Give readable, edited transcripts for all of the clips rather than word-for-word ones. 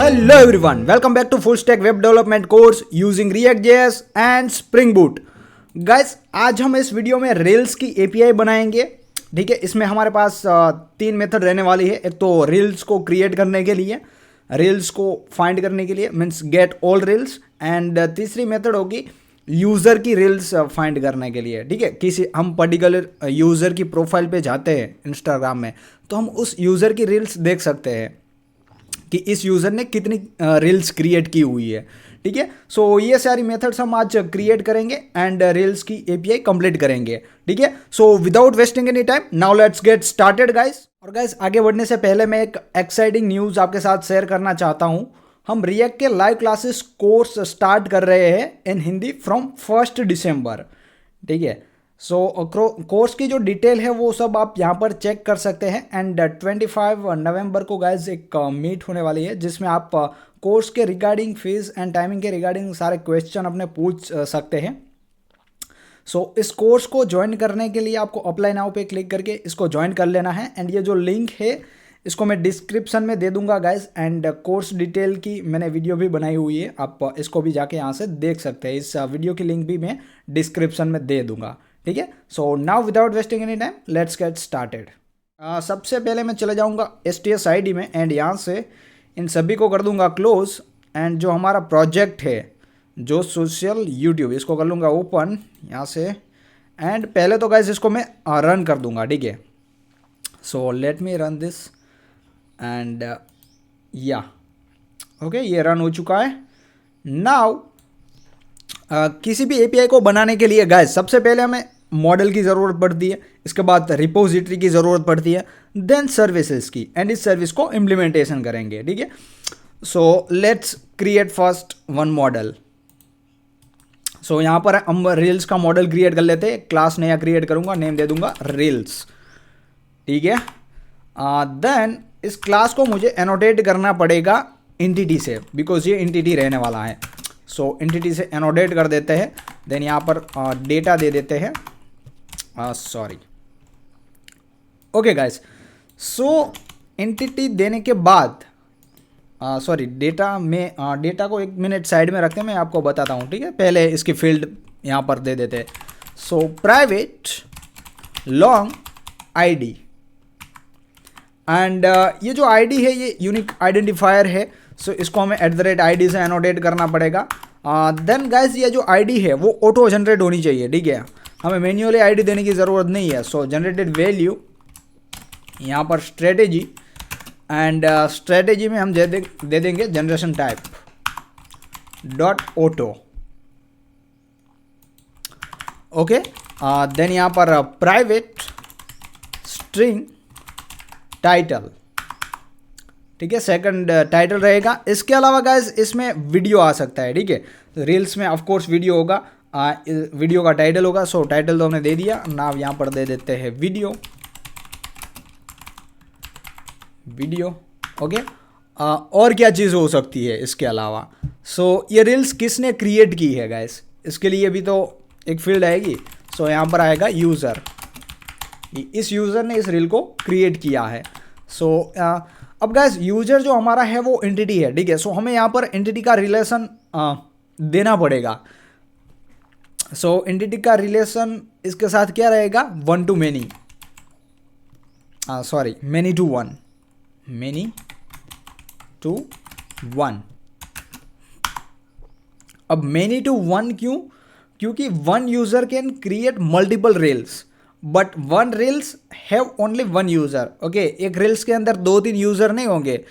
Hello everyone, welcome back to full stack web development course using React.js and Spring Boot. Guys, आज हम इस video में rails की API बनाएंगे. ठीक है, इसमें हमारे पास तीन मेथड रहने वाली है. एक तो रेल्स को क्रिएट करने के लिए, रेल्स को फाइंड करने के लिए means get all rails, and तीसरी मेथड होगी यूज़र की रेल्स फाइंड करने के लिए. ठीक है, किसी हम पर्टिकुलर यूज़र की प्रोफाइल पे जाते हैं इंस्टाग्राम में, तो हम उस यूज़र की रील्स देख सकते हैं कि इस यूज़र ने कितनी रील्स क्रिएट की हुई है. ठीक है, सो ये सारी मेथड्स हम आज क्रिएट करेंगे एंड रील्स की एपीआई कंप्लीट करेंगे. ठीक है, so without wasting any time now let's get started guys. और गाइस, आगे बढ़ने से पहले मैं एक एक्साइटिंग न्यूज़ आपके साथ शेयर करना चाहता हूँ. हम रिएक्ट के लाइव क्लासेस कोर्स स्टार्ट कर रहे हैं इन हिंदी फ्रॉम 1 दिसंबर. ठीक है, सो कोर्स की जो डिटेल है वो सब आप यहाँ पर चेक कर सकते हैं. एंड 25 नवंबर को गाइज एक मीट होने वाली है जिसमें आप कोर्स के रिगार्डिंग फीस एंड टाइमिंग के रिगार्डिंग सारे क्वेश्चन अपने पूछ सकते हैं. सो इस कोर्स को ज्वाइन करने के लिए आपको अप्लाई नाउ पे क्लिक करके इसको ज्वाइन कर लेना है. एंड ये जो लिंक है इसको मैं डिस्क्रिप्शन में दे दूंगा गाइज. एंड कोर्स डिटेल की मैंने वीडियो भी बनाई हुई है, आप इसको भी जाके यहाँ से देख सकते हैं. इस वीडियो की लिंक भी मैं डिस्क्रिप्शन में दे दूंगा. ठीक है, so now without wasting any time let's get started. सबसे पहले मैं चले जाऊंगा STS_ID में एंड यहाँ से इन सभी को कर दूंगा क्लोज. एंड जो हमारा प्रोजेक्ट है जो सोशल यूट्यूब, इसको कर लूँगा ओपन यहाँ से. एंड पहले तो गाइस इसको मैं रन कर दूंगा. ठीक है, so let me run this and या ओके, ये रन हो चुका है. नाउ किसी भी एपीआई को बनाने के लिए गाइस सबसे पहले हमें मॉडल की ज़रूरत पड़ती है, इसके बाद रिपोजिटरी की ज़रूरत पड़ती है, देन सर्विसेज की, एंड इस सर्विस को इम्प्लीमेंटेशन करेंगे. ठीक है, so let's create first one model. सो यहाँ पर हम रील्स का मॉडल क्रिएट कर लेते हैं. क्लास नया क्रिएट करूँगा, नेम दे दूँगा रील्स. ठीक है, देन इस क्लास को मुझे एनोटेट करना पड़ेगा एंटिटी से, बिकॉज ये एंटिटी रहने वाला है. सो एंटिटी से एनोटेट कर देते हैं. देन यहाँ पर डेटा दे देते हैं. Sorry, okay guys, so entity देने के बाद सॉरी डेटा में डेटा को 1 मिनट साइड में रखते हैं, मैं आपको बताता हूँ. ठीक है, पहले इसकी फील्ड यहाँ पर दे देते हैं. So private long ID, and ये जो आईडी है ये यूनिक आइडेंटिफायर है. सो इसको हमें @ID से एनोटेट करना पड़ेगा. देन गाइस ये जो आईडी है वो ऑटो जनरेट होनी चाहिए. ठीक है, हमें मैन्युअली आईडी देने की ज़रूरत नहीं है. सो जनरेटेड वैल्यू यहाँ पर स्ट्रेटेजी, एंड स्ट्रेटेजी में हम दे देंगे generation type dot auto. Okay, then यहाँ पर प्राइवेट स्ट्रिंग टाइटल. ठीक है, सेकंड टाइटल रहेगा. इसके अलावा गाइस इसमें वीडियो आ सकता है. ठीक है, रील्स में ऑफ कोर्स वीडियो होगा, वीडियो का टाइटल होगा. सो टाइटल तो हमने दे दिया, नाम यहाँ पर दे देते हैं वीडियो. ओके, और क्या चीज़ हो सकती है इसके अलावा. सो ये रील्स किसने क्रिएट की है गाइस, इसके लिए भी तो एक फील्ड आएगी. सो यहाँ पर आएगा यूज़र, इस यूज़र ने इस रील को क्रिएट किया है. सो अब गाइस यूजर जो हमारा है वो एंटिटी है. ठीक है, सो हमें यहाँ पर एंटिटी का रिलेशन देना पड़ेगा. सो एंटिटी का रिलेशन इसके साथ क्या रहेगा, 1 to many, sorry many to 1, many to 1. अब many to 1 क्यों, क्योंकि one user can create multiple reels but one reels have only one user. Okay, एक रील्स के अंदर 2-3 यूज़र नहीं होंगे,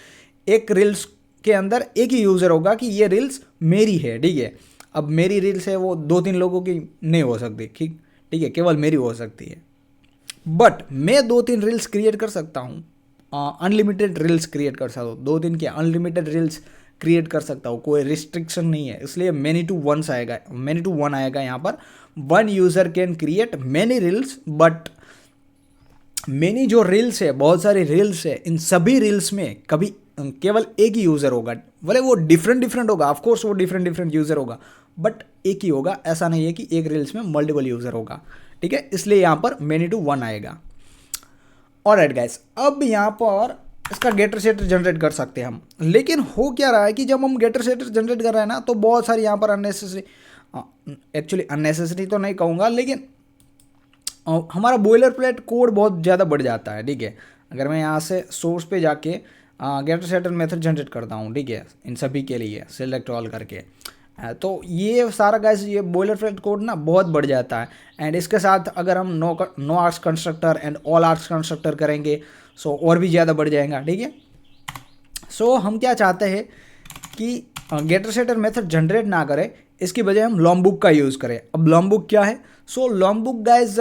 एक रील्स के अंदर एक ही यूज़र होगा कि ये रील्स मेरी है. ठीक है, अब मेरी रील्स है वो 2-3 लोगों की नहीं हो सकती. ठीक है, केवल मेरी हो सकती है. बट मैं 2-3 रील्स क्रिएट कर सकता हूँ, अनलिमिटेड रील्स क्रिएट कर सकता हूँ. 2-3 के अनलिमिटेड रील्स क्रिएट कर सकता हूँ, कोई रिस्ट्रिक्शन नहीं है. इसलिए many to 1 आएगा, many to 1 आएगा यहाँ पर. One user can create many reels but many जो रील्स है, बहुत सारी रील्स है, इन सभी रील्स में कभी केवल एक ही यूज़र होगा. भले वो डिफरेंट होगा, ऑफकोर्स वो डिफरेंट यूज़र होगा, बट एक ही होगा. ऐसा नहीं है कि एक रील्स में मल्टीपल यूज़र होगा. ठीक है, इसलिए यहाँ पर many to 1 आएगा. ऑलराइट गाइस, अब यहाँ पर इसका गेटर सेटर जनरेट कर सकते हैं हम। लेकिन हो क्या रहा है कि जब हम गेटर सेटर जनरेट कर रहे हैं ना, तो बहुत सारी यहाँ पर अननेसेसरी, एक्चुअली अननेसेसरी तो नहीं कहूँगा, लेकिन हमारा बॉयलर प्लेट कोड बहुत ज़्यादा बढ़ जाता है। ठीक है, अगर मैं यहाँ से सोर्स पे जाके गेटर सेटर मेथड जनरेट करता हूँ, ठीक है, इन सभी के लिए सेलेक्ट ऑल करके, तो ये सारा गाइस ये बॉयलर प्लेट कोड ना बहुत बढ़ जाता है। एंड इसके साथ अगर हम no args constructor and all args constructor करेंगे सो और भी ज़्यादा बढ़ जाएगा। ठीक है, सो हम क्या चाहते हैं कि गेटर सेटर मेथड जनरेट ना करें, इसकी बजाय हम लॉम्बुक का यूज़ करें। अब लॉम्बुक क्या है? सो लॉम्बुक गाइस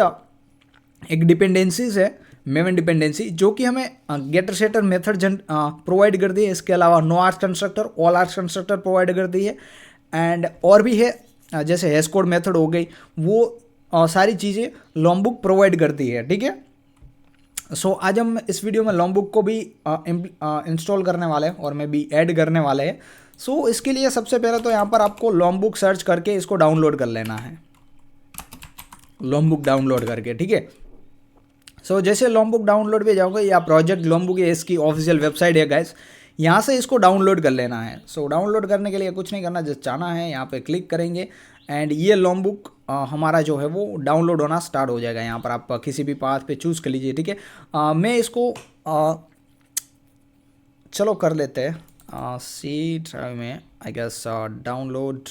एक डिपेंडेंसीज है, मेवन डिपेंडेंसी, जो कि हमें गेटर सेटर मेथड प्रोवाइड कर दी है। इसके अलावा no args constructor, all args constructor provide कर दी है, एंड और भी है जैसे हैश कोड मेथड हो गई, वो सारी चीज़ें लॉम्बुक प्रोवाइड करती है। ठीक है, सो आज हम इस वीडियो में लॉम्बुक को भी इंस्टॉल करने वाले हैं और मैं भी ऐड करने वाले हैं। सो इसके लिए सबसे पहले तो यहाँ पर आपको लॉम्बुक सर्च करके इसको डाउनलोड कर लेना है, लॉम्बुक डाउनलोड करके। ठीक है, सो जैसे लॉम्बुक डाउनलोड पे जाओगे या प्रोजेक्ट लॉम्बुक है, इसकी ऑफिशियल वेबसाइट है गाइस, यहाँ से इसको डाउनलोड कर लेना है। सो डाउनलोड करने के लिए कुछ नहीं करना, जस्ट जाना है यहाँ पे क्लिक करेंगे एंड ये लॉम्बुक हमारा जो है वो डाउनलोड होना स्टार्ट हो जाएगा। यहाँ पर आप किसी भी पाथ पे चूज़ कर लीजिए। ठीक है, मैं इसको चलो कर लेते हैं सी ड्राइव में, आई गेस डाउनलोड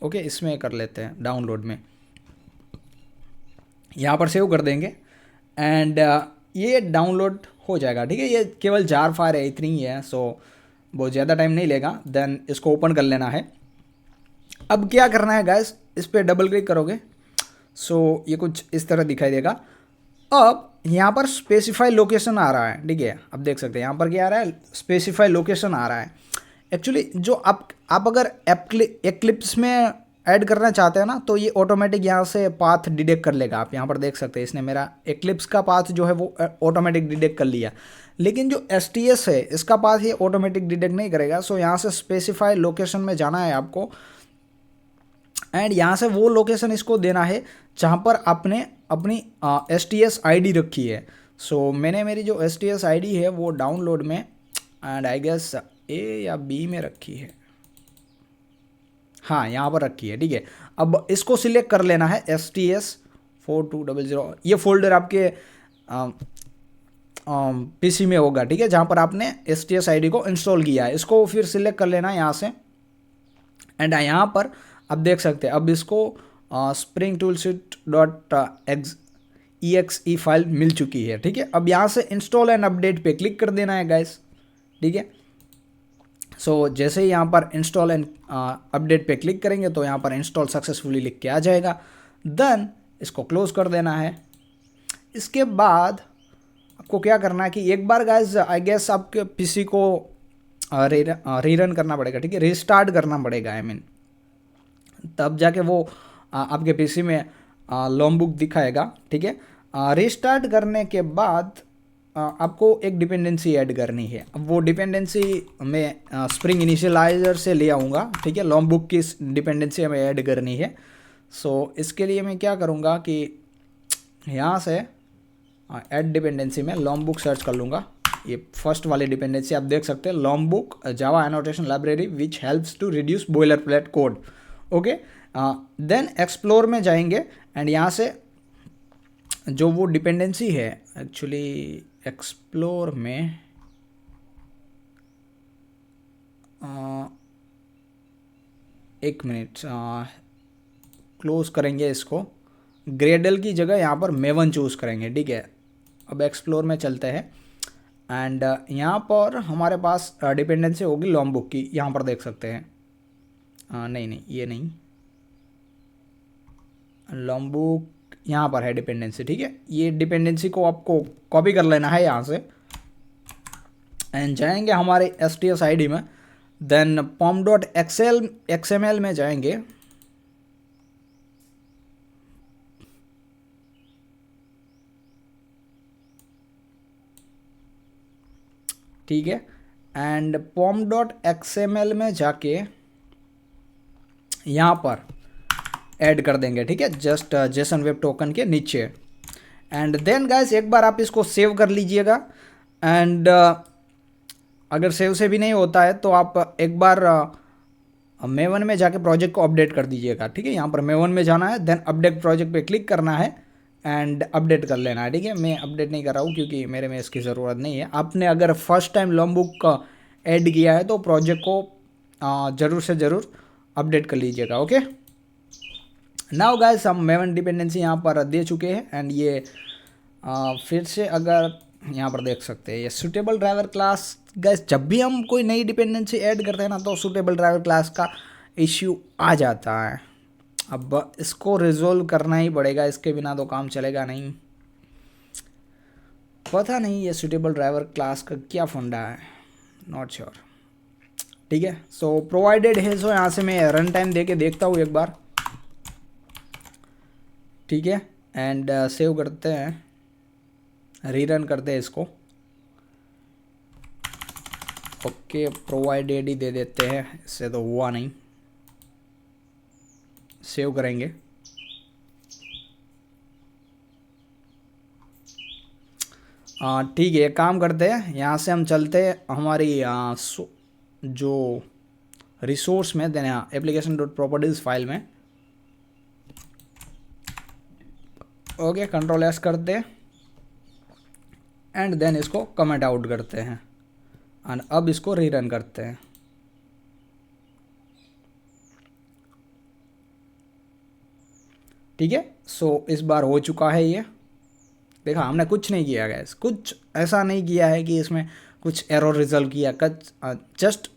ओके, इसमें कर लेते हैं, डाउनलोड में यहाँ पर सेव कर देंगे एंड ये डाउनलोड हो जाएगा। ठीक है, ये केवल जार फाइल है, इतनी ही है, सो बहुत ज़्यादा टाइम नहीं लेगा। देन इसको ओपन कर लेना है। अब क्या करना है गाइस, इस पर डबल क्लिक करोगे सो ये कुछ इस तरह दिखाई देगा। अब यहाँ पर स्पेसिफाई लोकेशन आ रहा है। ठीक है, अब देख सकते हैं यहाँ पर क्या आ रहा है, स्पेसिफाई लोकेशन आ रहा है। एक्चुअली जो आप अगर एक्लिप्स में ऐड करना चाहते हैं ना, तो ये ऑटोमेटिक यहाँ से पाथ डिटेक्ट कर लेगा। आप यहाँ पर देख सकते हैं, इसने मेरा एक्लिप्स का पाथ जो है वो ऑटोमेटिक डिटेक्ट कर लिया। लेकिन जो STS है, इसका पाथ ये ऑटोमेटिक डिटेक्ट नहीं करेगा। सो यहाँ से स्पेसिफाई लोकेशन में जाना है आपको एंड यहाँ से वो लोकेशन इसको देना है जहाँ पर आपने अपनी STS ID रखी है। सो मैंने मेरी जो STS ID है वो डाउनलोड में एंड आई गेस A या B में रखी है, हाँ यहाँ पर रखी है। ठीक है, अब इसको सिलेक्ट कर लेना है STS 4200, ये फोल्डर आपके PC में होगा। ठीक है, जहाँ पर आपने STS ID को इंस्टॉल किया है, इसको फिर सिलेक्ट कर लेना है यहाँ से एंड यहाँ पर आप देख सकते हैं अब इसको springtoolsuite.exe फाइल मिल चुकी है। ठीक है, अब यहाँ से इंस्टॉल एंड अपडेट पे क्लिक कर देना है गाइस। ठीक है, सो जैसे ही यहाँ पर इंस्टॉल एंड अपडेट पे क्लिक करेंगे तो यहाँ पर इंस्टॉल सक्सेसफुली लिख के आ जाएगा। देन इसको क्लोज कर देना है। इसके बाद आपको क्या करना है कि एक बार गाइस आई गेस आपके PC को रीरन करना पड़ेगा। ठीक है, रिस्टार्ट करना पड़ेगा, आई मीन तब जाके वो आपके PC में लॉम्बुक दिखाएगा। ठीक है, रिस्टार्ट करने के बाद आपको एक डिपेंडेंसी ऐड करनी है। अब वो डिपेंडेंसी मैं स्प्रिंग इनिशियलाइजर से ले आऊँगा। ठीक है, लॉम्बुक की डिपेंडेंसी हमें ऐड करनी है। सो इसके लिए मैं क्या करूँगा कि यहाँ से ऐड डिपेंडेंसी में लॉम्बुक सर्च कर लूँगा। ये फर्स्ट वाली डिपेंडेंसी आप देख सकते हैं, Lombok Java annotation library which helps to reduce boilerplate code. Okay, then explore में जाएंगे एंड यहाँ से जो वो डिपेंडेंसी है, एक्चुअली एक्सप्लोर में एक मिनट क्लोज करेंगे इसको, ग्रेडल की जगह यहाँ पर मेवन चूज़ करेंगे। ठीक है, अब एक्सप्लोर में चलते हैं एंड यहाँ पर हमारे पास डिपेंडेंसी होगी लॉम्बुक की, यहाँ पर देख सकते हैं। नहीं ये नहीं, लॉम्बुक यहाँ पर है डिपेंडेंसी। ठीक है, ये डिपेंडेंसी को आपको कॉपी कर लेना है यहाँ से एंड जाएंगे हमारे STS ID में। देन pom.xml में जाएंगे। ठीक है, एंड pom.xml में जाके यहाँ पर ऐड कर देंगे। ठीक है, जस्ट जेसन वेब टोकन के नीचे एंड देन गाइस एक बार आप इसको सेव कर लीजिएगा। एंड अगर सेव से भी नहीं होता है तो आप एक बार मेवन में जाके प्रोजेक्ट को अपडेट कर दीजिएगा, ठीक है। यहाँ पर मेवन में जाना है, देन अपडेट प्रोजेक्ट पे क्लिक करना है एंड अपडेट कर लेना है, ठीक है। मैं अपडेट नहीं कर रहा हूँ क्योंकि मेरे में इसकी ज़रूरत नहीं है। आपने अगर first time long book add किया है तो प्रोजेक्ट को ज़रूर से ज़रूर अपडेट कर लीजिएगा, ओके। नाउ गाइस हम मेवन डिपेंडेंसी यहाँ पर दे चुके हैं एंड ये फिर से अगर यहाँ पर देख सकते हैं ये सूटेबल ड्राइवर क्लास। गाइस जब भी हम कोई नई डिपेंडेंसी ऐड करते हैं ना तो सूटेबल ड्राइवर क्लास का इश्यू आ जाता है। अब इसको रिजोल्व करना ही पड़ेगा, इसके बिना तो काम चलेगा नहीं। पता नहीं ये सूटेबल ड्राइवर क्लास का क्या फंडा है, नॉट श्योर, ठीक है। सो प्रोवाइडेड है, सो यहाँ से मैं रन टाइम दे के देखता हूँ एक बार, ठीक है। एंड सेव करते हैं, रीरन करते हैं इसको, ओके। प्रोवाइडेड ही दे देते हैं, इससे तो हुआ नहीं, सेव करेंगे। ठीक है, एक काम करते हैं, यहाँ से हम चलते हैं हमारी जो रिसोर्स में देना एप्लीकेशन डॉट प्रॉपर्टीज फाइल में, ओके। कंट्रोल एस करते हैं एंड देन इसको कमेंट आउट करते हैं एंड अब इसको रीरन करते हैं। ठीक है, सो इस बार हो चुका है ये। देखा, हमने कुछ नहीं किया गैस, कुछ ऐसा नहीं किया है कि इसमें कुछ एरर रिजल्ट किया, जस्ट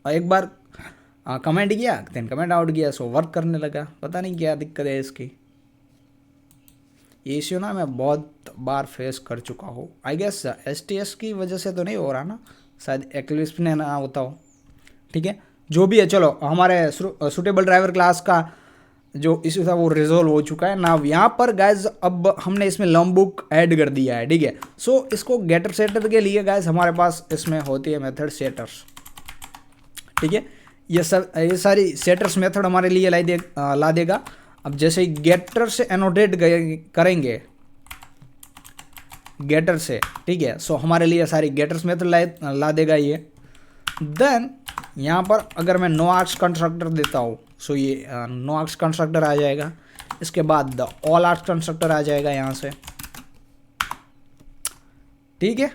एक बार कमेंट किया देन कमेंट आउट किया, सो वर्क करने लगा। पता नहीं क्या दिक्कत है इसकी। ये इश्यू ना मैं बहुत बार फेस कर चुका हूँ। आई गेस STS की वजह से तो नहीं हो रहा ना, शायद एक्लिप्स ने ना होता हो, ठीक है। जो भी है, चलो हमारे सूटेबल ड्राइवर क्लास का जो इश्यू था वो रिजोल्व हो चुका है ना। यहाँ पर गाइज अब हमने इसमें लॉन्ग बुक ऐड कर दिया है, ठीक है। सो इसको गेटर सेटर के लिए गाइज हमारे पास इसमें होती है मेथड सेटर्स, ठीक है। ये सारी सेटर्स मेथड हमारे लिए ला देगा। अब जैसे ही गेटर से एनोटेट करेंगे गेटर से, ठीक है, सो हमारे लिए सारी गेटर्स मेथड ला देगा ये। देन यहाँ पर अगर मैं नो आर्क्स कंस्ट्रक्टर देता हूँ, सो ये नो आर्क्स कंस्ट्रक्टर आ जाएगा। इसके बाद ऑल आर्क्स कंस्ट्रक्टर आ जाएगा यहाँ से, ठीक है।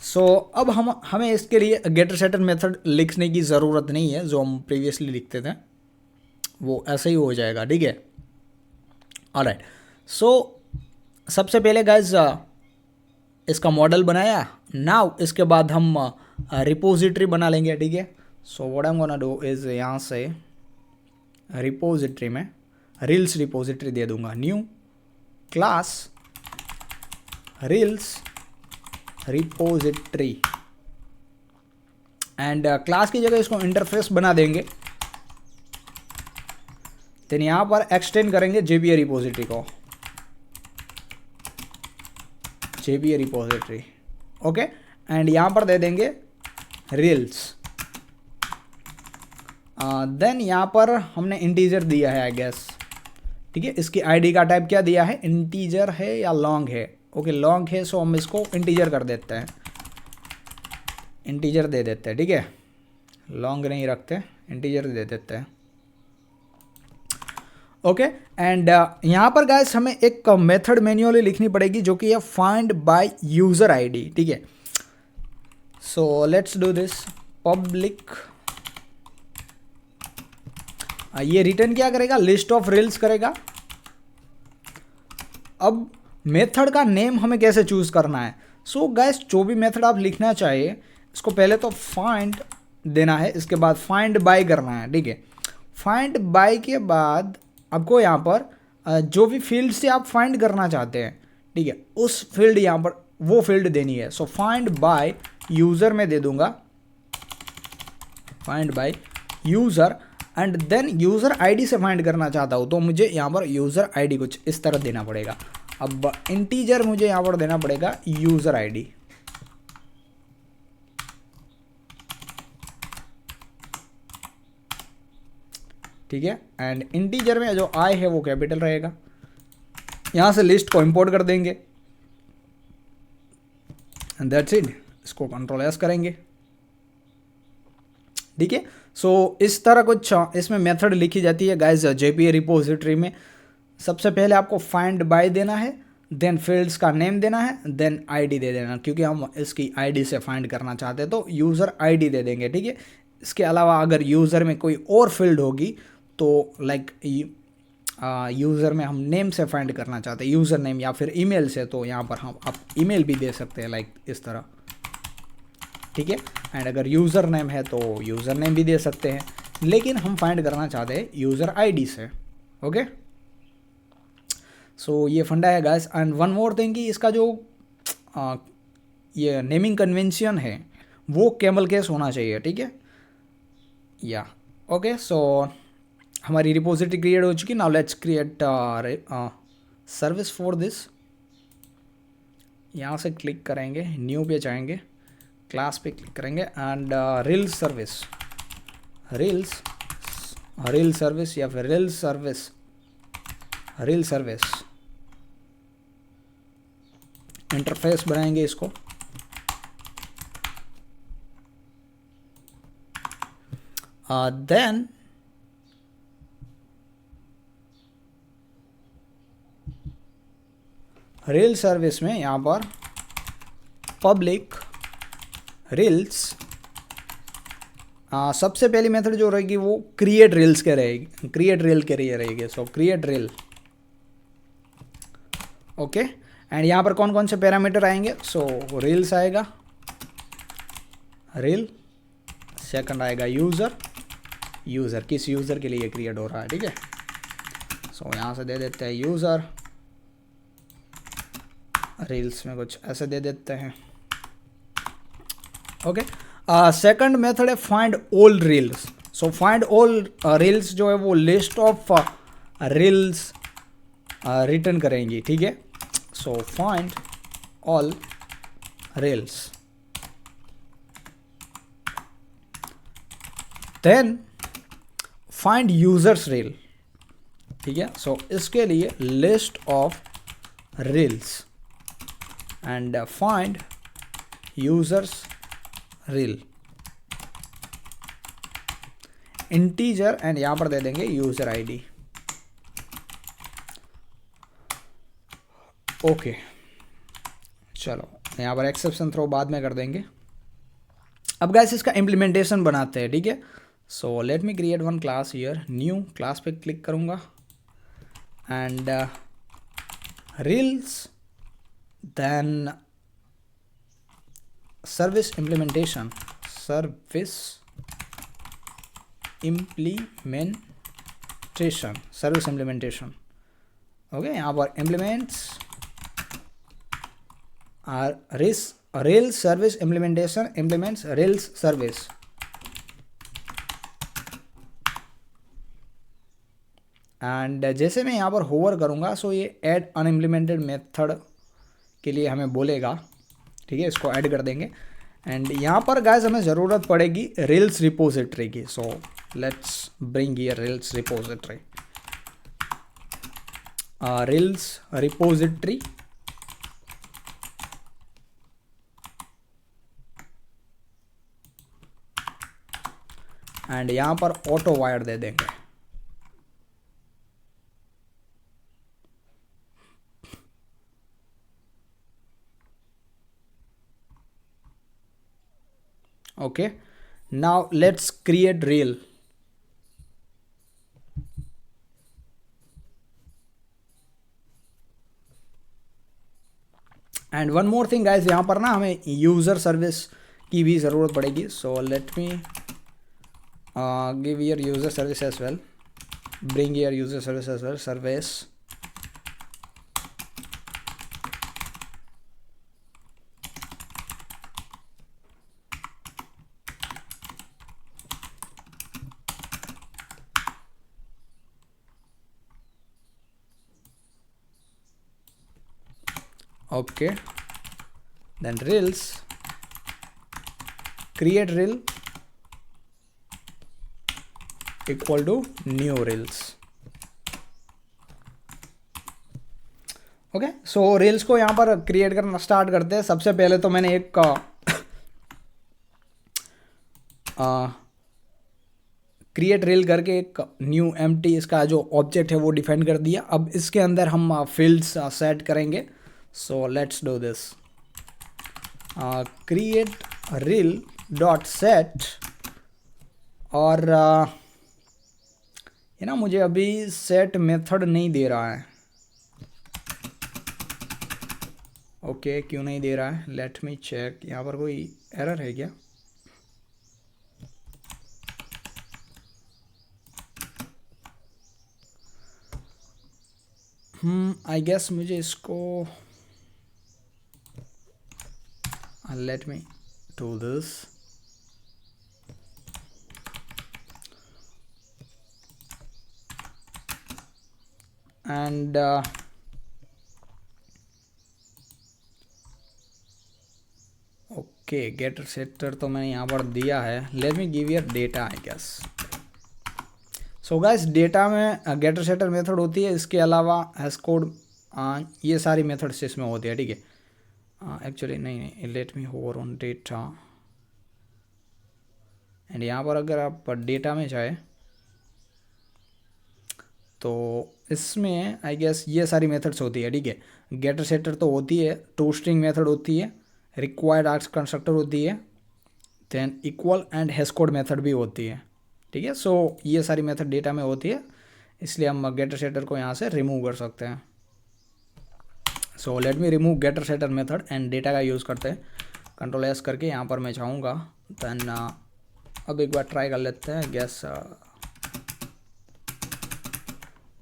सो अब हमें इसके लिए गेटर सेटर मेथड लिखने की ज़रूरत नहीं है, जो हम प्रीवियसली लिखते थे वो ऐसे ही हो जाएगा, ठीक है। ऑलराइट, सो सबसे पहले गाइज इसका मॉडल बनाया। नाउ इसके बाद हम रिपोजिटरी बना लेंगे, ठीक है। So what I am gonna do is यहाँ से रिपोजिटरी में रील्स रिपोजिटरी दे दूंगा, new class reels repository and class की जगह इसको इंटरफेस बना देंगे। देन यहाँ पर एक्सटेंड करेंगे JPA रिपोजिटरी को, JPA रिपोजिटरी, ओके। एंड यहाँ पर दे देंगे रील्स। देन यहाँ पर हमने इंटीजर दिया है आई गेस, ठीक है। इसकी ID का टाइप क्या दिया है, इंटीजर है या लॉन्ग है, ओके लॉन्ग है, सो हम इसको इंटीजर कर देते हैं, इंटीजर दे देते हैं, ठीक है। लॉन्ग नहीं रखते, इंटीजर दे देते हैं, ओके। एंड यहाँ पर गाइस हमें एक मेथड मैन्युअली लिखनी पड़ेगी जो कि है फाइंड बाय यूज़र ID, ठीक है। So let's do this, public ये रिटर्न क्या करेगा, लिस्ट ऑफ रील्स करेगा। अब मेथड का नेम हमें कैसे चूज़ करना है। सो गाइस जो भी मेथड आप लिखना चाहिए इसको पहले तो फाइंड देना है, इसके बाद फाइंड बाय करना है, ठीक है। फाइंड बाय के बाद आपको यहाँ पर जो भी फील्ड से आप फाइंड करना चाहते हैं, ठीक है, उस फील्ड यहाँ पर वो फील्ड देनी है। सो फाइंड बाय यूज़र में दे दूंगा, find by user. And then user ID से फाइंड करना चाहता हूँ तो मुझे यहाँ पर यूज़र ID कुछ इस तरह देना पड़ेगा। अब इंटीजर मुझे यहाँ पर देना पड़ेगा यूज़र ID, ठीक है। एंड इंटीजर में जो I है वो कैपिटल रहेगा। यहाँ से लिस्ट को इंपोर्ट कर देंगे, एंड दैट्स इट। इसको कंट्रोल एस करेंगे, ठीक है। सो इस तरह कुछ इसमें मेथड लिखी जाती है गाइस जेपीए रिपोजिटरी में। सबसे पहले आपको फाइंड बाय देना है, देन फील्ड्स का नेम देना है, देन आईडी दे देना, क्योंकि हम इसकी आईडी से फाइंड करना चाहते हैं तो यूज़र आईडी दे देंगे, ठीक है। इसके अलावा अगर यूज़र में कोई और फील्ड होगी तो लाइक यूज़र में हम नेम से फाइंड करना चाहते हैं, यूज़र नेम या फिर ईमेल से, तो यहाँ पर हम आप ईमेल भी दे सकते हैं लाइक इस तरह, ठीक है। एंड अगर यूज़र नेम है तो यूज़र नेम भी दे सकते हैं, लेकिन हम फाइंड करना चाहते हैं यूज़र आईडी से, ओके। सो ये फंडा है guys. And one more thing कि इसका जो ये नेमिंग कन्वेंशन है वो कैमल केस होना चाहिए, ठीक है। या ओके, सो हमारी रिपोजिटरी क्रिएट हो चुकी। Now let's create service for this. यहाँ से क्लिक करेंगे, न्यू पे जाएंगे, क्लास पे क्लिक करेंगे and reel service, reel service या फिर रील सर्विस इंटरफेस बनाएंगे इसको। देन रील सर्विस में यहाँ पर पब्लिक रील्स, सबसे पहली मेथड जो रहेगी वो क्रिएट रील्स के रहेगी, क्रिएट रील के लिए रहेगी। सो क्रिएट रील, ओके। एंड यहाँ पर कौन कौन से पैरामीटर आएंगे? सो रील्स आएगा, रील, सेकंड आएगा यूज़र, किस यूज़र के लिए क्रिएट हो रहा है, ठीक है। सो यहाँ से दे देते हैं यूज़र, रील्स में कुछ ऐसे दे देते हैं, ओके। सेकंड मेथड है फाइंड ऑल रील्स। सो फाइंड ऑल रील्स जो है वो लिस्ट ऑफ रील्स रिटर्न करेंगी, ठीक है। So find all reels, then find users reel, ठीक है। सो इसके लिए list of reels and find users reel, integer, and यहां पर दे देंगे यूजर आईडी, ओके। चलो यहां पर एक्सेप्शन थ्रो बाद में कर देंगे। अब गाइस इसका इम्प्लीमेंटेशन बनाते हैं, ठीक है। So let me create one class here, new class पे क्लिक करूंगा and reels, then service implementation, service implementation, okay. यहाँ पर implements reels service implementation implements reels service, and जैसे मैं यहाँ पर होवर करूँगा सो ये ऐड अनइम्प्लीमेंटेड मेथड के लिए हमें बोलेगा, ठीक है। इसको ऐड कर देंगे एंड यहाँ पर गाइस हमें ज़रूरत पड़ेगी रील्स रिपोजिटरी की। So let's bring here reels repository, reels repository, and यहाँ पर ऑटो वायर दे देंगे, okay. Now let's create reel, and one more thing guys, यहाँ पर ना हमें यूज़र सर्विस की भी ज़रूरत पड़ेगी। So let me give your user service as well, bring your user service as well, service, okay. Then reels, create reel equal to new reels, okay. So reels को यहाँ पर क्रिएट करना start करते हैं। सबसे पहले तो मैंने एक क्रिएट रील करके एक न्यू एम्प्टी इसका जो ऑब्जेक्ट है वो डिफाइन कर दिया। अब इसके अंदर हम फील्ड्स सेट करेंगे। So let's do this. Create reel dot set, और ये ना मुझे अभी सेट मेथड नहीं दे रहा है। ओके, क्यों नहीं दे रहा है? Let me check. यहाँ पर कोई एरर है क्या? आई गेस मुझे इसको let me do this. And okay, getter setter तो मैंने यहाँ पर दिया है। Let me give your data I guess. So guys, data में गेटर सेटर मेथड होती है, इसके अलावा हैश कोड ये सारी मेथड्स इसमें होती है। ठीक है, एक्चुअली नहीं, let me hover on data. And यहाँ पर अगर आप डेटा में जाए तो इसमें आई गेस ये सारी मेथड्स होती है। ठीक है, गेटर सेटर तो होती है, टू स्ट्रिंग मेथड होती है, रिक्वायर्ड आर्क्स कंस्ट्रक्टर होती है, than equal and hash code method भी होती है। ठीक है, सो ये सारी मेथड डेटा में होती है, इसलिए हम गेटर सेटर को यहाँ से रिमूव कर सकते हैं। So let me remove getter setter method and data का यूज़ करते हैं। कंट्रोल एस करके यहाँ पर मैं जाऊँगा। देन अब एक बार ट्राई कर लेते हैं। गैस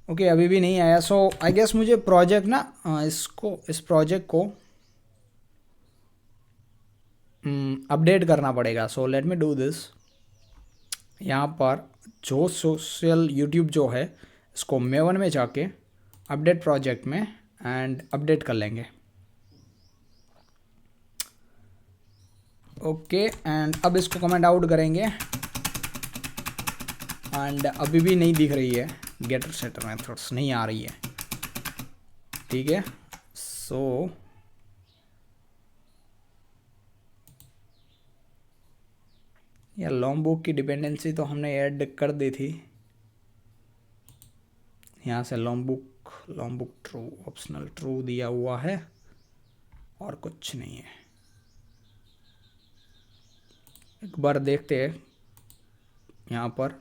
ओके, अभी भी नहीं आया। सो आई गेस मुझे प्रोजेक्ट ना इस प्रोजेक्ट को अपडेट करना पड़ेगा। सो लेट मी डू दिस। यहाँ पर जो सोशल यूट्यूब जो है इसको मेवन में जाके अपडेट प्रोजेक्ट में एंड अपडेट कर लेंगे। ओके, एंड अब इसको कमेंट आउट करेंगे। एंड अभी भी नहीं दिख रही है, गेटर सेटर मेथड्स नहीं आ रही है। ठीक है, सो यार लॉन्ग बुक की डिपेंडेंसी तो हमने ऐड कर दी थी। यहाँ से long book true, optional true दिया हुआ है और कुछ नहीं है। एक बार देखते हैं यहाँ पर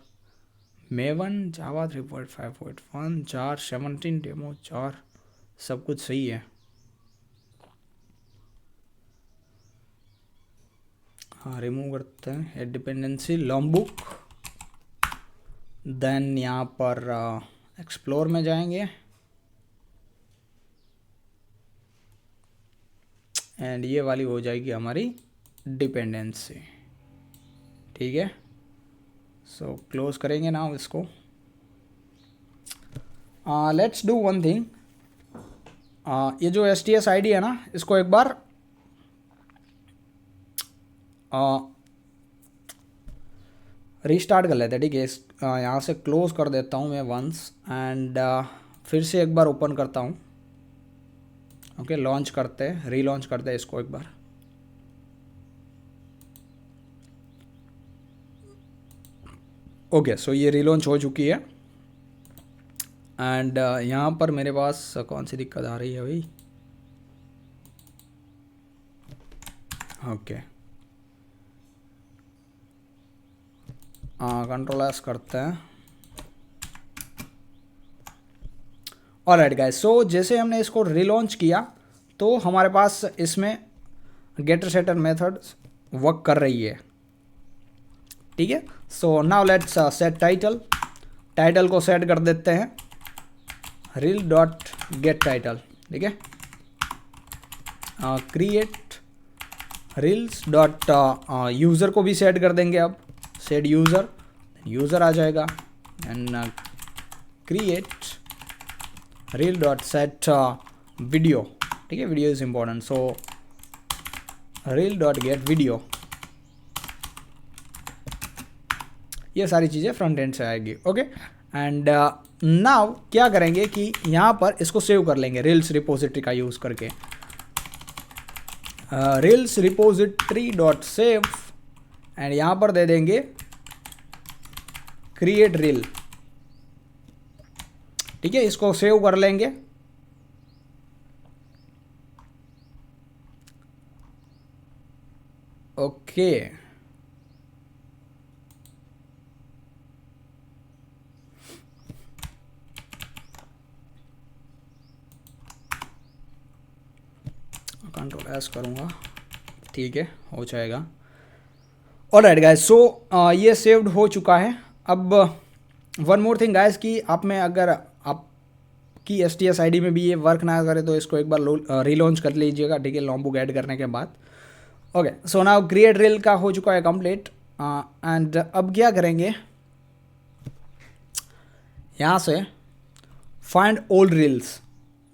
मेवन जावा 3.5.1 जार 17 डेमो 4 सब कुछ सही है। हाँ, रिमूव करते हैं add dependency Lombok. Then यहाँ पर एक्सप्लोर में जाएंगे एंड ये वाली हो जाएगी हमारी डिपेंडेंसी। ठीक है, सो क्लोज करेंगे ना इसको। Let's do one thing. ये जो STS ID है ना, इसको एक बार रीस्टार्ट कर लेते हैं। ठीक है, यहाँ से क्लोज कर देता हूँ मैं वंस एंड फिर से एक बार ओपन करता हूँ। ओके, लॉन्च करते हैं, रीलॉन्च करते हैं इसको एक बार। ओके, सो ये रीलॉन्च हो चुकी है एंड यहाँ पर मेरे पास कौन सी दिक्कत आ रही है भाई? ओके, कंट्रोल एस करते हैं। ऑलराइट गाइस, सो जैसे हमने इसको रिलॉन्च किया तो हमारे पास इसमें गेटर सेटर मेथड वर्क कर रही है। ठीक है, so now let's set title को सेट कर देते हैं रील डॉट गेट टाइटल। ठीक है, क्रिएट रील्स डॉट यूज़र को भी सेट कर देंगे। अब सेट यूज़र आ जाएगा and create reel dot set video. ठीक है, video is important, so reel dot gate video. ये सारी चीज़ें फ्रंट एंड से आएगी। ओके, एंड नाउ क्या करेंगे कि यहाँ पर इसको सेव कर लेंगे रेल्स रिपोजिटरी का यूज़ करके। Reels repository dot save and यहाँ पर दे देंगे क्रिएट रेल। ठीक है, इसको सेव कर लेंगे। ओके, कंट्रोल एस करूँगा, ठीक है, हो जाएगा। ऑलराइट गाइस, सो ये सेव्ड हो चुका है। अब वन मोर थिंग गाइस कि आप में अगर आपकी STS ID में भी ये वर्क ना करे तो इसको एक बार रीलॉन्च कर लीजिएगा, ठीक है, लॉन्ग बुक ऐड करने के बाद। Okay, so now create rail का हो चुका है कंप्लीट। एंड अब क्या करेंगे, यहाँ से फाइंड ओल्ड रील्स।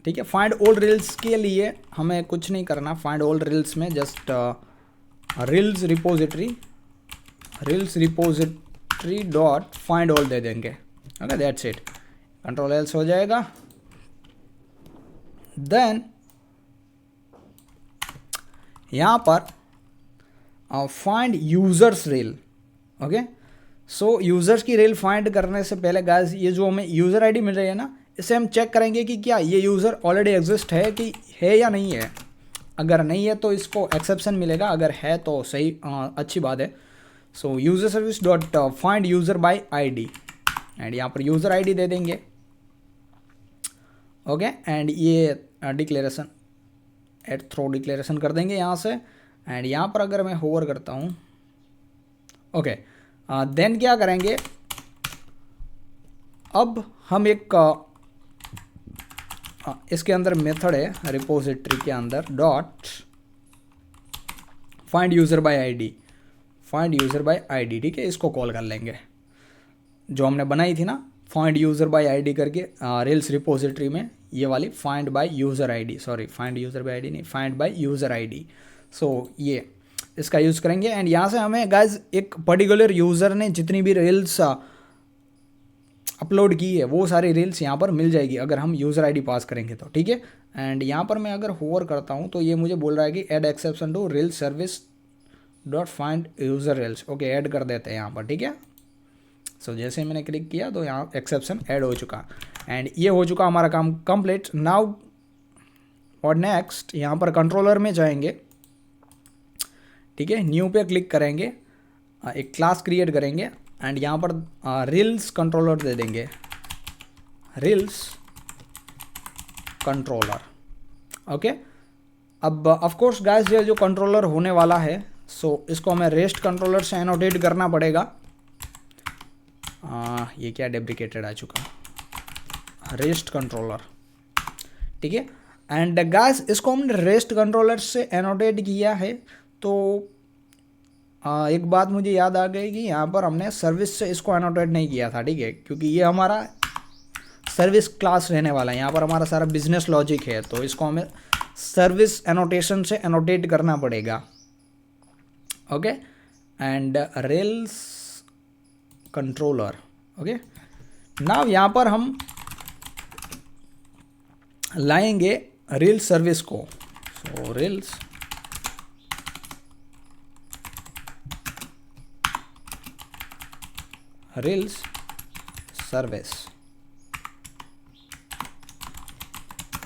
ठीक है, फाइंड ओल्ड रील्स के लिए हमें कुछ नहीं करना। फाइंड ओल्ड रील्स में just reels repository dot find old दे देंगे। Okay, that's it. Control L हो जाएगा। देन यहाँ पर find users reel. Okay, so users की रेल फाइंड करने से पहले गाइस ये जो हमें यूज़र आईडी मिल रही है ना, इसे हम चेक करेंगे कि क्या ये यूज़र ऑलरेडी एग्जिस्ट है कि है या नहीं है। अगर नहीं है तो इसको एक्सेप्शन मिलेगा, अगर है तो सही अच्छी बात है। So user service dot find user by ID and यहाँ पर यूज़र ID दे देंगे। ओके, एंड ये डिक्लेरेशन एट थ्रो डिक्लेरेशन कर देंगे यहाँ से। एंड यहाँ पर अगर मैं होवर करता हूँ, ओके, देन क्या करेंगे, अब हम एक इसके अंदर मेथड है रिपोजिटरी के अंदर dot find user by ID, ठीक है, इसको कॉल कर लेंगे। जो हमने बनाई थी ना फाइंड यूज़र बाय ID करके रेल्स रिपोजिटरी में, ये वाली find by user ID, sorry find user by ID नहीं, find by user ID। So ये इसका यूज़ करेंगे। एंड यहाँ से हमें गाइज एक पर्टिकुलर यूज़र ने जितनी भी रील्स अपलोड की है वो सारी रील्स यहाँ पर मिल जाएगी अगर हम यूज़र ID पास करेंगे तो, ठीक है। एंड यहाँ पर मैं अगर होवर करता हूँ तो ये मुझे बोल रहा है कि add exception to reel service dot find user reels. Okay, add कर देते हैं यहाँ पर, ठीक है। सो जैसे मैंने क्लिक किया तो यहाँ एक्सेप्शन ऐड हो चुका एंड ये हो चुका हमारा काम कंप्लीट। नाउ और नेक्स्ट यहाँ पर कंट्रोलर में जाएंगे, ठीक है, न्यू पे क्लिक करेंगे, एक क्लास क्रिएट करेंगे एंड यहाँ पर रील्स कंट्रोलर दे देंगे, रील्स कंट्रोलर। ओके, अब ऑफ कोर्स गाइस ये जो कंट्रोलर होने वाला है, सो इसको हमें रेस्ट कंट्रोलर से एनोटेट करना पड़ेगा। ये क्या डेप्रिकेटेड आ चुका, रेस्ट कंट्रोलर, ठीक है। एंड गाइस इसको हमने रेस्ट कंट्रोलर से एनोटेट किया है तो एक बात मुझे याद आ गई कि यहाँ पर हमने सर्विस से इसको एनोटेट नहीं किया था, ठीक है, क्योंकि ये हमारा सर्विस क्लास रहने वाला है। यहाँ पर हमारा सारा बिजनेस लॉजिक है तो इसको हमें सर्विस एनोटेशन से एनोटेट करना पड़ेगा। Okay, and reels controller. Okay, now यहाँ पर हम लाएंगे रील सर्विस को। So reels service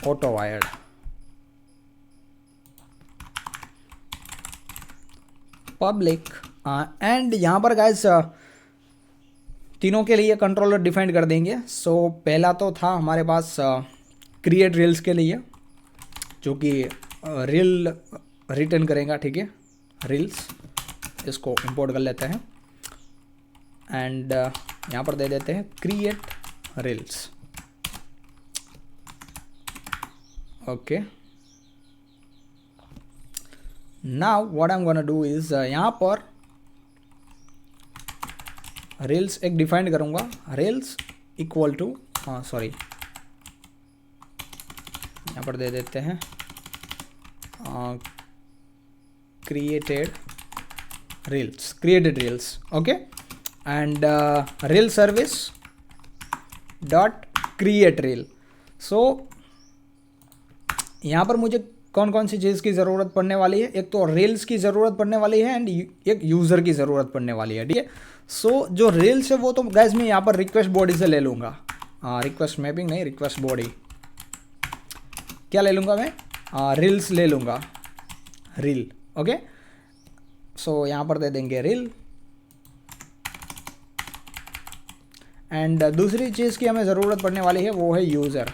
autowired. Public and यहाँ पर गाइस तीनों के लिए कंट्रोलर डिफाइन कर देंगे। सो पहला तो था हमारे पास क्रिएट रील्स के लिए, जो कि रील रिटर्न करेगा, ठीक है, रील्स, इसको इंपोर्ट कर लेते हैं एंड यहाँ पर दे देते हैं create reels. Okay, now what I am gonna do is यहाँ पर रील्स एक डिफाइन करूँगा, रील्स इक्वल टू सॉरी यहाँ पर दे देते हैं created reels. Okay, and reel service dot create reel. So यहाँ पर मुझे कौन कौन सी चीज़ की ज़रूरत पड़ने वाली है, एक तो रील्स की ज़रूरत पड़ने वाली है एंड एक यूज़र की ज़रूरत पड़ने वाली है, ठीक है। सो जो रील्स है वो तो गाइस मैं यहाँ पर रिक्वेस्ट बॉडी से ले लूँगा, रिक्वेस्ट मैपिंग नहीं, रिक्वेस्ट बॉडी क्या ले लूँगा मैं, रील्स ले लूँगा, रील, ओके। सो यहाँ पर दे देंगे रील। एंड दूसरी चीज़ की हमें ज़रूरत पड़ने वाली है वो है यूज़र,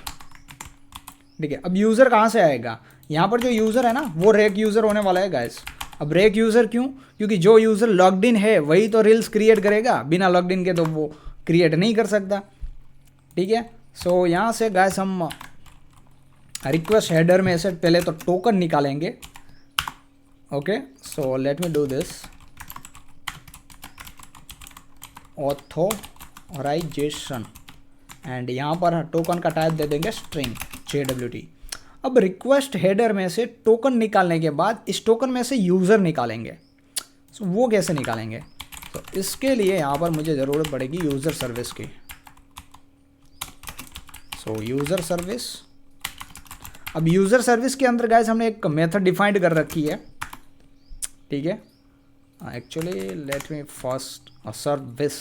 ठीक है। अब यूज़र कहाँ से आएगा, यहाँ पर जो यूज़र है ना वो रेक यूज़र होने वाला है गाइस। अब रेक यूज़र क्यों, क्योंकि जो यूज़र लॉग्ड इन है वही तो रील्स क्रिएट करेगा, बिना लॉग्ड इन के तो वो क्रिएट नहीं कर सकता, ठीक है। सो यहाँ से गाइस हम रिक्वेस्ट हेडर में से पहले तो टोकन निकालेंगे, okay. So let me do this, authorization, and यहाँ पर टोकन का टाइप दे देंगे स्ट्रिंग JWT। अब रिक्वेस्ट हेडर में से टोकन निकालने के बाद इस टोकन में से यूज़र निकालेंगे। सो वो कैसे निकालेंगे, तो इसके लिए यहाँ पर मुझे ज़रूरत पड़ेगी यूज़र सर्विस की। सो यूज़र सर्विस, अब यूज़र सर्विस के अंदर गाइस हमने एक मेथड डिफाइंड कर रखी है, ठीक है। Actually let me first service,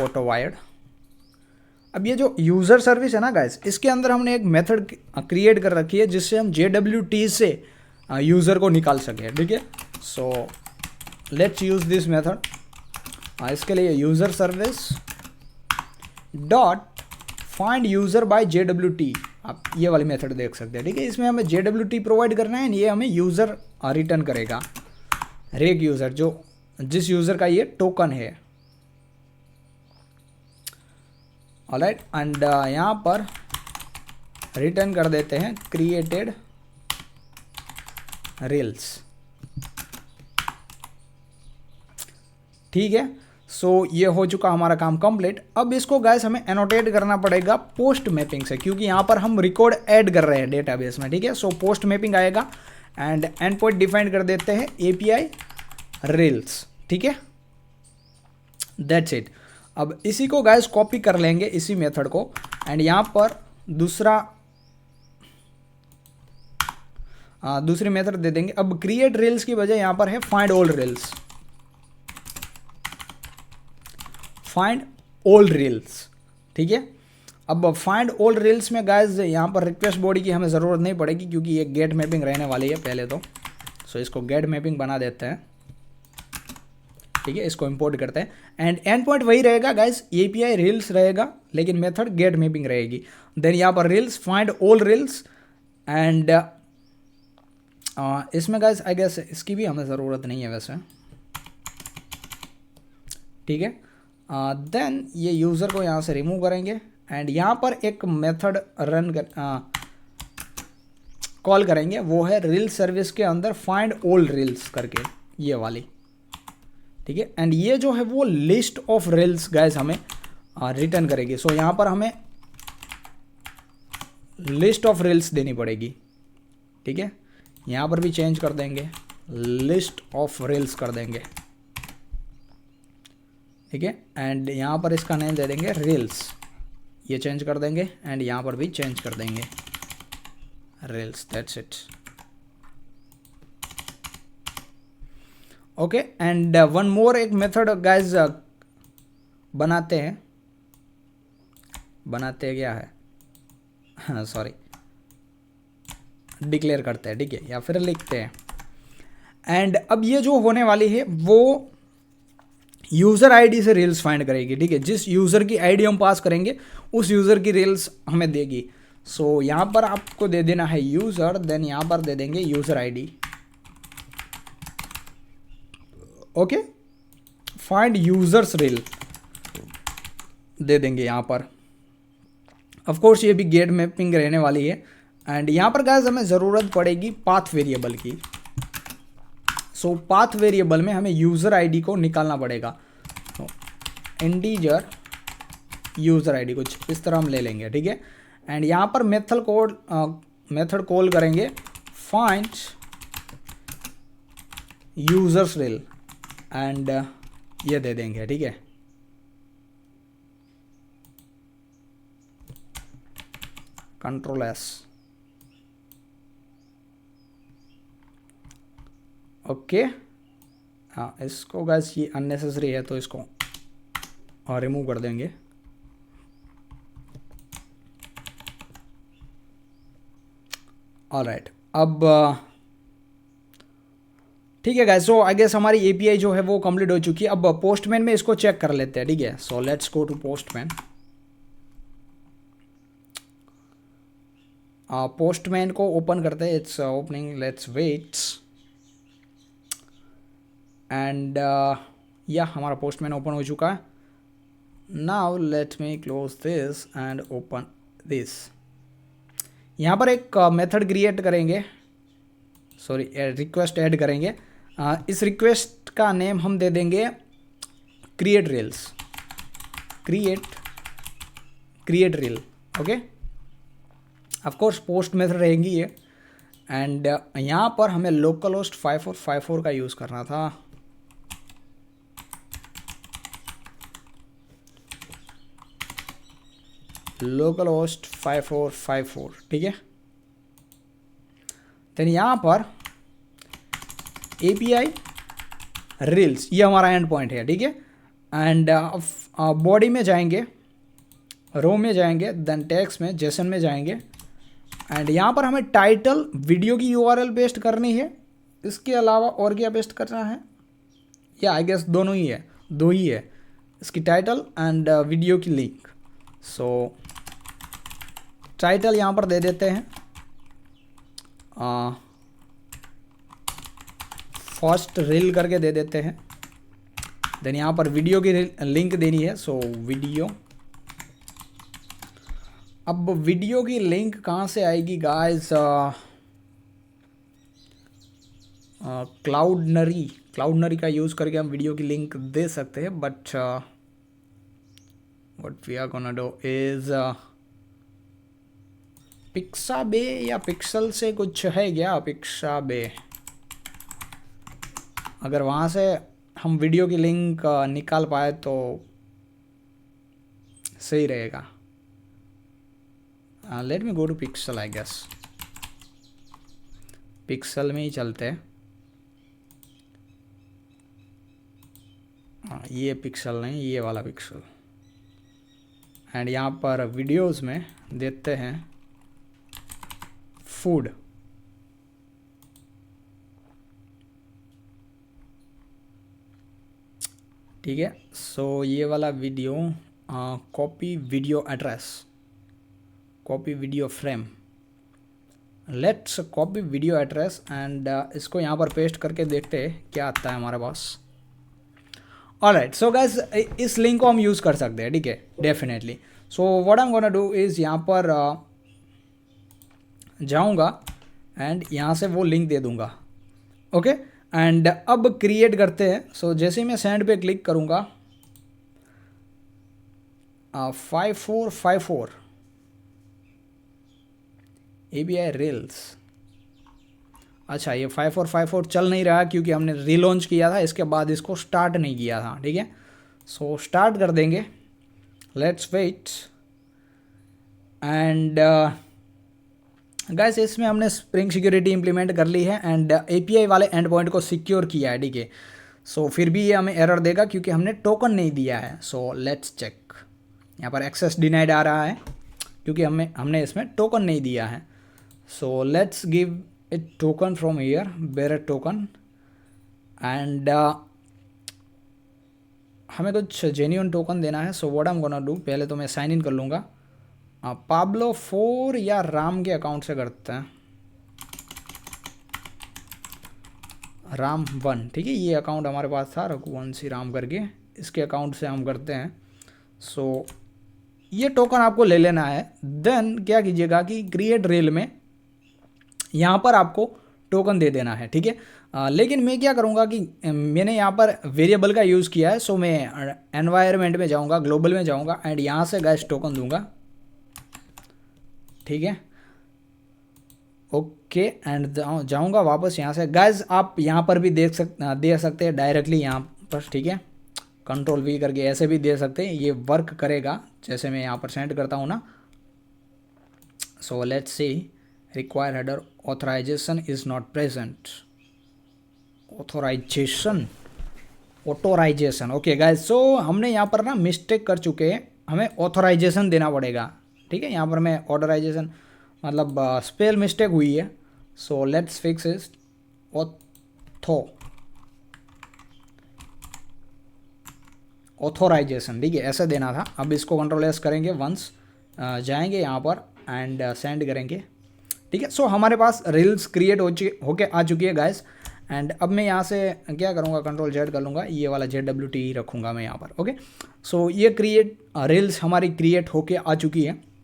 auto wired. अब ये जो यूज़र सर्विस है ना गाइस, इसके अंदर हमने एक मेथड क्रिएट कर रखी है जिससे हम JWT से यूज़र को निकाल सके, ठीक है। So let's use this method. इसके लिए user service dot find user by JWT, आप ये वाली मेथड देख सकते हैं, ठीक है। इसमें हमें JWT प्रोवाइड करना है, ये हमें यूज़र रिटर्न करेगा, रेक यूज़र, जो जिस यूज़र का ये टोकन है, ऑलराइट। एंड यहाँ पर रिटर्न कर देते हैं क्रिएटेड रील्स, ठीक है। सो ये हो चुका हमारा काम कंप्लीट। अब इसको गाइस हमें एनोटेट करना पड़ेगा पोस्ट मैपिंग से, क्योंकि यहाँ पर हम रिकॉर्ड ऐड कर रहे हैं डेटाबेस में, ठीक है। सो पोस्ट मैपिंग आएगा एंड एंड पॉइंट डिफाइन कर देते हैं API रील्स, ठीक है, दैट्स इट। अब इसी को गाइस कॉपी कर लेंगे, इसी मेथड को, एंड यहाँ पर दूसरी मेथड दे देंगे। अब क्रिएट रील्स की बजाय यहाँ पर है find all reels, find all reels, ठीक है। अब फाइंड ऑल रील्स में गाइस यहाँ पर रिक्वेस्ट बॉडी की हमें ज़रूरत नहीं पड़ेगी, क्योंकि ये गेट मैपिंग रहने वाली है पहले तो। सो इसको गेट मैपिंग बना देते हैं, ठीक है। इसको इंपोर्ट करते हैं एंड एंड पॉइंट वही रहेगा गाइस, API रील्स रहेगा, लेकिन मेथड गेट मैपिंग रहेगी। देन यहाँ पर reels, find all reels, and इसमें गाइस आई गेस इसकी भी हमें ज़रूरत नहीं है वैसे, ठीक है। देन ये यूज़र को यहाँ से रिमूव करेंगे एंड यहाँ पर एक मेथड रन कॉल करेंगे, वो है रील सर्विस के अंदर फाइंड ऑल रील्स करके, ये वाली, ठीक है। एंड ये जो है वो लिस्ट ऑफ रील्स गाइस हमें रिटर्न करेगी। सो यहाँ पर हमें लिस्ट ऑफ रील्स देनी पड़ेगी, ठीक है। यहाँ पर भी चेंज कर देंगे, लिस्ट ऑफ रील्स कर देंगे, ठीक है। एंड यहाँ पर इसका नेम दे देंगे रील्स, ये चेंज कर देंगे एंड यहाँ पर भी चेंज कर देंगे reels, that's it, okay. And one more एक मेथड गाइस बनाते हैं क्या है, हाँ सॉरी, डिक्लेयर करते हैं, ठीक है, या फिर लिखते हैं। एंड अब ये जो होने वाली है वो यूज़र आईडी से रील्स फाइंड करेगी, ठीक है। जिस यूज़र की आईडी हम पास करेंगे उस यूज़र की रील्स हमें देगी। सो यहाँ पर आपको दे देना है यूज़र, देन यहाँ पर दे देंगे user ID, okay. Find users reel दे देंगे यहाँ पर। ऑफ कोर्स ये भी गेट मैपिंग रहने वाली है। एंड यहाँ पर गाइस हमें ज़रूरत पड़ेगी पाथ वेरिएबल की। सो पाथ वेरिएबल में हमें यूज़र आईडी को निकालना पड़ेगा। तो इंटीजर यूज़र आईडी कुछ इस तरह हम ले लेंगे, ठीक है। एंड यहाँ पर मेथड कॉल करेंगे फाइंड यूजर्स रेल एंड ये दे देंगे, ठीक है। Control S, okay. हाँ, इसको गाइस ये अननेसेसरी है तो इसको रिमूव कर देंगे। ऑलराइट, अब ठीक है गाइस, सो आई गेस हमारी एपीआई जो है वो कंप्लीट हो चुकी है। अब पोस्टमैन में इसको चेक कर लेते हैं, ठीक है। So let's go to postman. Postman को ओपन करते हैं, it's opening, let's wait. And या हमारा पोस्टमैन ओपन हो चुका है। Now let me close this and open this. यहाँ पर एक मेथड क्रिएट करेंगे, सॉरी रिक्वेस्ट ऐड करेंगे। इस रिक्वेस्ट का नेम हम दे देंगे create rails, create rail, okay. Of course post method रहेंगी ये। एंड यहाँ पर हमें लोकल होस्ट 5454 का यूज़ करना था। लोकल होस्ट 5454, ठीक है। देन यहाँ पर API रील्स, ये हमारा एंड पॉइंट है, ठीक है। एंड बॉडी में जाएंगे, रो में जाएंगे, देन टेक्स्ट में, जेसन में जाएंगे। एंड यहाँ पर हमें टाइटल वीडियो की URL पेस्ट करनी है। इसके अलावा और क्या पेस्ट करना है, या आई गेस दोनों ही है, दो ही है, इसकी टाइटल एंड वीडियो की लिंक। सो टाइटल यहाँ पर दे देते हैं फर्स्ट रील करके दे देते हैं। देन यहाँ पर वीडियो की लिंक देनी है, सो वीडियो। अब वीडियो की लिंक कहाँ से आएगी गाइस? क्लाउडनरी का यूज़ करके हम वीडियो की लिंक दे सकते हैं, but what we are gonna do is Pixabay या पिक्सल से कुछ है क्या? पिक्साबे, अगर वहाँ से हम वीडियो की लिंक निकाल पाए तो सही रहेगा। Let me go to Pexels, I guess Pexels में ही चलते हैं। ये पिक्सल नहीं, ये वाला पिक्सल। एंड यहाँ पर वीडियोस में देते हैं फूड, ठीक है। सो ये वाला video, copy video address, copy video frame, let's copy video address and इसको यहाँ पर पेस्ट करके देखते हैं क्या आता है हमारे पास। ऑलराइट, सो गाइस इस लिंक को हम यूज़ कर सकते हैं, ठीक है, definitely. So what I am gonna do is यहाँ पर जाऊँगा एंड यहाँ से वो लिंक दे दूँगा, ओके। एंड अब क्रिएट करते हैं। सो जैसे ही मैं सेंड पे क्लिक करूँगा 5454 API रील्स। अच्छा, ये 5454 चल नहीं रहा क्योंकि हमने रीलॉन्च किया था, इसके बाद इसको स्टार्ट नहीं किया था, ठीक है। सो स्टार्ट कर देंगे, लेट्स वेट। एंड गाइस इसमें हमने स्प्रिंग सिक्योरिटी इंप्लीमेंट कर ली है एंड API वाले एंड पॉइंट को सिक्योर किया है, ठीक है। सो फिर भी ये हमें एरर देगा क्योंकि हमने टोकन नहीं दिया है। सो लेट्स चेक, यहाँ पर एक्सेस डिनाइड आ रहा है क्योंकि हमने इसमें टोकन नहीं दिया है। So let's give it token from here, bearer token. And हमें कुछ जेन्युइन टोकन देना है। So what I am gonna do, पहले तो मैं साइन इन कर लूँगा। पाब्लो 4 या राम के अकाउंट से करते हैं, राम 1, ठीक है। ये अकाउंट हमारे पास था रघुवंशी राम करके, इसके अकाउंट से हम करते हैं। सो ये टोकन आपको ले लेना है। देन क्या कीजिएगा कि क्रिएट रेल में यहाँ पर आपको टोकन दे देना है, ठीक है। लेकिन मैं क्या करूँगा कि मैंने यहाँ पर वेरिएबल का यूज़ किया है। सो मैं एनवायरनमेंट में जाऊँगा, ग्लोबल में जाऊँगा एंड यहाँ से गाइस टोकन दूँगा, ठीक है। ओके एंड जाऊँगा वापस यहाँ से। गाइज आप यहाँ पर भी दे सकते हैं डायरेक्टली यहाँ पर, ठीक है, कंट्रोल वी करके ऐसे भी दे सकते हैं, ये वर्क करेगा जैसे मैं यहाँ पर सेंड करता हूँ ना। So let's see, require header authorization is not present, authorization okay guys. So हमने यहाँ पर ना मिस्टेक कर चुके हैं, हमें ऑथोराइजेशन देना पड़ेगा, ठीक है। यहाँ पर मैं ऑथराइजेशन मतलब स्पेल मिस्टेक हुई है। So let's fix is authorization, ठीक है, ऐसे देना था। अब इसको कंट्रोल एस करेंगे वंस, जाएंगे यहाँ पर एंड सेंड करेंगे, ठीक है। सो हमारे पास रील्स क्रिएट होके आ चुकी है गाइस। एंड अब मैं यहाँ से क्या करूँगा, कंट्रोल जेड कर लूँगा, ये वाला ZWT रखूँगा मैं यहाँ पर, ओके। सो ये रील्स हमारी क्रिएट होके आ चुकी है।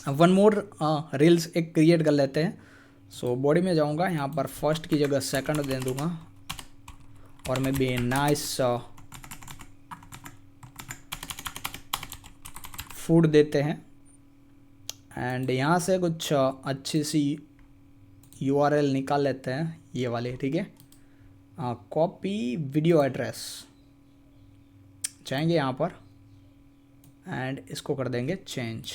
वन मोर रील्स एक क्रिएट कर लेते हैं। सो बॉडी में जाऊँगा, यहाँ पर फर्स्ट की जगह सेकंड दे दूँगा और मैं भी नाइस फूड देते हैं। एंड यहाँ से कुछ अच्छी सी URL निकाल लेते हैं, ये वाले, ठीक है। कॉपी वीडियो एड्रेस, जाएंगे यहाँ पर एंड इसको कर देंगे change,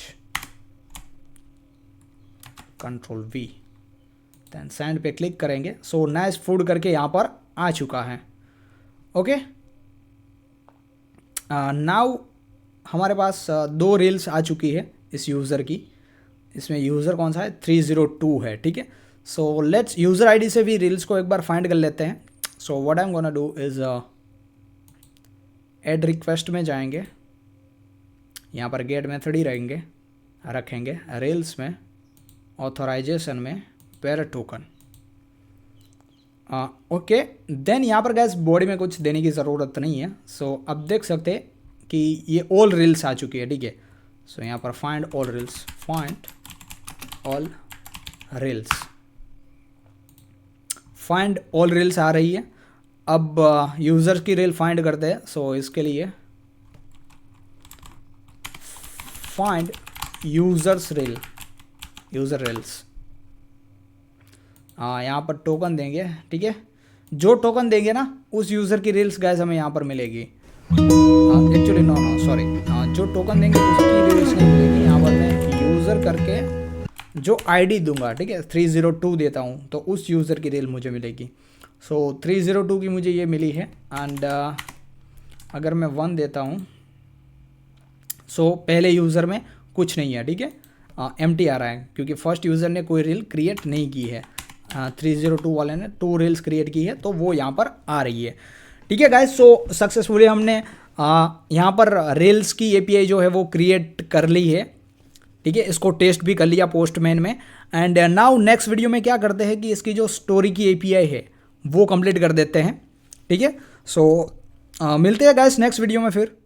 control V, then send पे क्लिक करेंगे। सो नाइस फूड करके यहाँ पर आ चुका है, ओके। नाउ हमारे पास 2 रील्स आ चुकी है इस यूज़र की। इसमें यूज़र कौन सा है, 302 है, ठीक है। सो लेट्स यूज़र आईडी से भी रील्स को एक बार फाइंड कर लेते हैं। सो what I am gonna do is add request में जाएंगे, यहाँ पर गेट मेथड ही रखेंगे, रील्स में ऑथराइजेशन में पेयर टोकन, ओके। देन यहाँ पर गैस बॉडी में कुछ देने की ज़रूरत नहीं है। सो अब देख सकते हैं कि ये ऑल रील्स आ चुकी है, ठीक है। सो यहाँ पर find all reels, find all reels आ रही है। अब यूज़र्स की रील फाइंड करते हैं। सो इसके लिए फाइंड यूज़र रील्स, यहाँ पर टोकन देंगे, ठीक है। जो टोकन देंगे ना उस यूज़र की रील्स गाइस हमें यहाँ पर मिलेगी। एक्चुअली नो सॉरी, जो टोकन देंगे उसकी रील्स नहीं मिलेगी। यहाँ पर मैं यूज़र करके जो आईडी दूंगा, ठीक है, 302 देता हूँ तो उस यूज़र की रील मुझे मिलेगी। सो 302 की मुझे ये मिली है। एंड अगर मैं 1 देता हूँ, सो पहले यूज़र में कुछ नहीं है, ठीक है, एम्प्टी आ रहा है क्योंकि फर्स्ट यूज़र ने कोई रील क्रिएट नहीं की है। 302 वाले ने 2 रील्स क्रिएट की है तो वो यहाँ पर आ रही है, ठीक है गाइस। सो सक्सेसफुली हमने यहाँ पर रील्स की API जो है वो क्रिएट कर ली है, ठीक है। इसको टेस्ट भी कर लिया पोस्टमैन में। एंड नाउ नेक्स्ट वीडियो में क्या करते हैं कि इसकी जो स्टोरी की API है वो कंप्लीट कर देते हैं, ठीक है। सो मिलते हैं गाइस नेक्स्ट वीडियो में फिर।